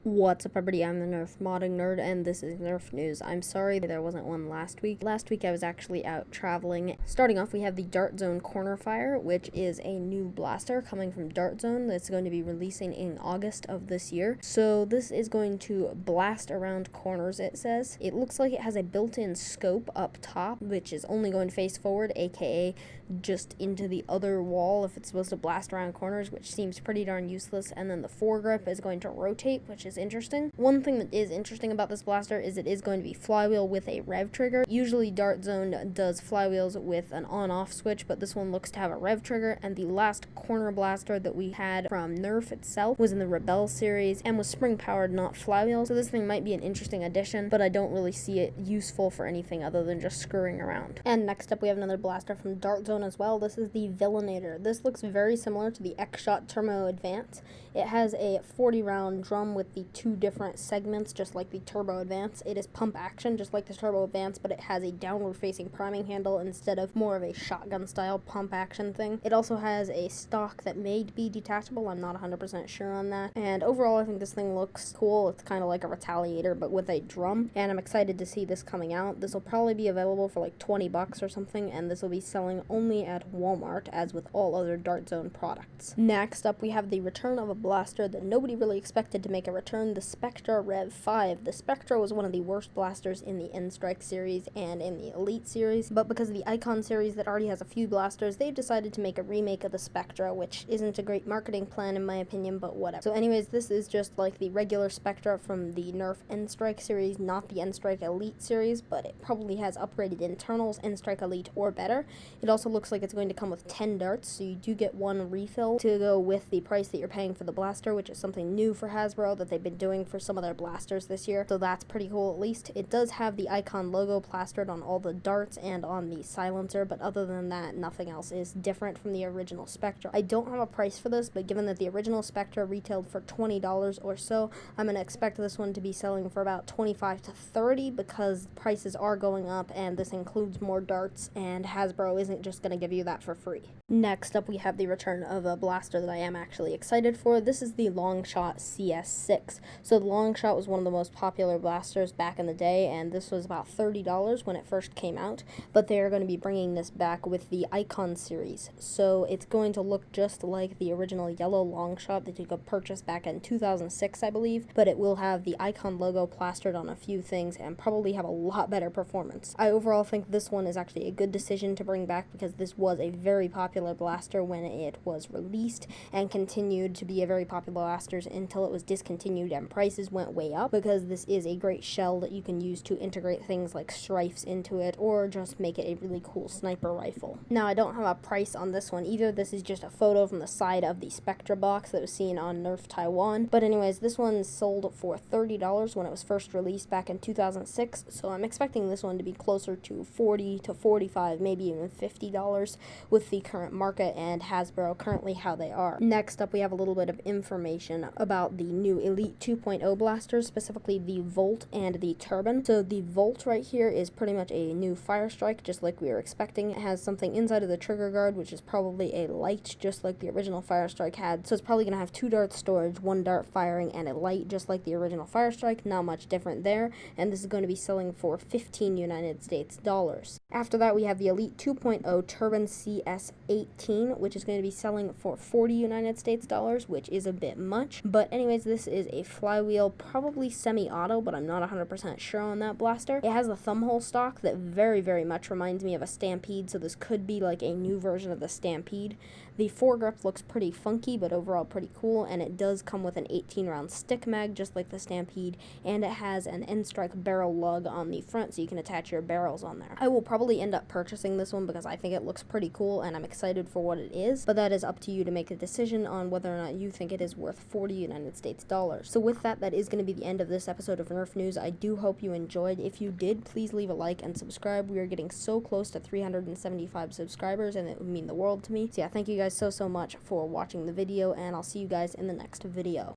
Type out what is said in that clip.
What's up, everybody? I'm the Nerf modding nerd, and this is Nerf news. I'm sorry there wasn't one last week. Last week I was actually out traveling. Starting off, we have the Dart Zone Corner Fire, which is a new blaster coming from Dart Zone that's going to be releasing in August of this year. So this is going to blast around corners, it says. It looks like it has a built-in scope up top, which is only going to face forward, aka just into the other wall if it's supposed to blast around corners, which seems pretty darn useless. And then the foregrip is going to rotate, which is interesting. One thing that is interesting about this blaster is it is going to be flywheel with a rev trigger. Usually Dart Zone does flywheels with an on-off switch, but this one looks to have a rev trigger. And the last corner blaster that we had from Nerf itself was in the Rebel series and was spring powered, not flywheel. So this thing might be an interesting addition, but I don't really see it useful for anything other than just screwing around. And next up we have another blaster from Dart Zone as well. This is the Villainator. This looks very similar to the X-Shot Turbo Advance. It has a 40 round drum with the two different segments, just like the Turbo Advance. It is pump action, just like the Turbo Advance, but it has a downward facing priming handle instead of more of a shotgun style pump action thing. It also has a stock that may be detachable. I'm not 100% sure on that. And overall, I think this thing looks cool. It's kind of like a Retaliator, but with a drum. And I'm excited to see this coming out. This will probably be available for like 20 bucks or something, and this will be selling only at Walmart, as with all other Dart Zone products. Next up, we have the return of a blaster that nobody really expected to make a return, the Spectra Rev 5. The Spectra was one of the worst blasters in the N-Strike series and in the Elite series, but because of the Icon series that already has a few blasters, they've decided to make a remake of the Spectra, which isn't a great marketing plan in my opinion, but whatever. So anyways, this is just like the regular Spectra from the Nerf N-Strike series, not the N-Strike Elite series, but it probably has upgraded internals, N-Strike Elite or better. It also looks like it's going to come with 10 darts, so you do get one refill to go with the price that you're paying for the blaster, which is something new for Hasbro that they've been doing for some of their blasters this year, so that's pretty cool at least. It does have the Icon logo plastered on all the darts and on the silencer, but other than that, nothing else is different from the original Spectra. I don't have a price for this, but given that the original Spectra retailed for $20 or so, I'm going to expect this one to be selling for about $25 to $30 because prices are going up, and this includes more darts, and Hasbro isn't just going to give you that for free. Next up, we have the return of a blaster that I am actually excited for. This is the Longshot CS6. So the Longshot was one of the most popular blasters back in the day, and this was about $30 when it first came out, but they are going to be bringing this back with the Icon series. So it's going to look just like the original yellow Longshot that you could purchase back in 2006, I believe, but it will have the Icon logo plastered on a few things and probably have a lot better performance. I overall think this one is actually a good decision to bring back because this was a very popular blaster when it was released and continued to be a very popular blaster until it was discontinued and prices went way up, because this is a great shell that you can use to integrate things like strifes into it or just make it a really cool sniper rifle. Now, I don't have a price on this one either. This is just a photo from the side of the Spectra box that was seen on Nerf Taiwan, but anyways, this one sold for $30 when it was first released back in 2006, so I'm expecting this one to be closer to $40 to $45, maybe even $50 with the current market and Hasbro currently how they are. Next up, we have a little bit of information about the new Elite 2.0 blasters, specifically the Volt and the Turbine. So the Volt right here is pretty much a new fire strike, just like we were expecting. It has something inside of the trigger guard, which is probably a light, just like the original fire strike had. So it's probably going to have 2 dart storage, 1 dart firing, and a light, just like the original fire strike. Not much different there, and this is going to be selling for 15 United States dollars. After that, we have the Elite 2.0 Turbine CS18, which is going to be selling for 40 United States dollars, which is a bit much. But anyways, this is a flywheel, probably semi-auto, but I'm not 100% sure on that blaster. It has a thumbhole stock that very, very much reminds me of a Stampede, so this could be like a new version of the Stampede. The foregrip looks pretty funky, but overall pretty cool, and it does come with an 18-round stick mag, just like the Stampede, and it has an N-Strike barrel lug on the front, so you can attach your barrels on there. I will probably end up purchasing this one because I think it looks pretty cool, and I'm excited for what it is, but that is up to you to make a decision on whether or not you think it is worth 40 United States dollars. So with that, that is going to be the end of this episode of Nerf News. I do hope you enjoyed. If you did, please leave a like and subscribe. We are getting so close to 375 subscribers, and it would mean the world to me. So yeah, thank you guys so much for watching the video, and I'll see you guys in the next video.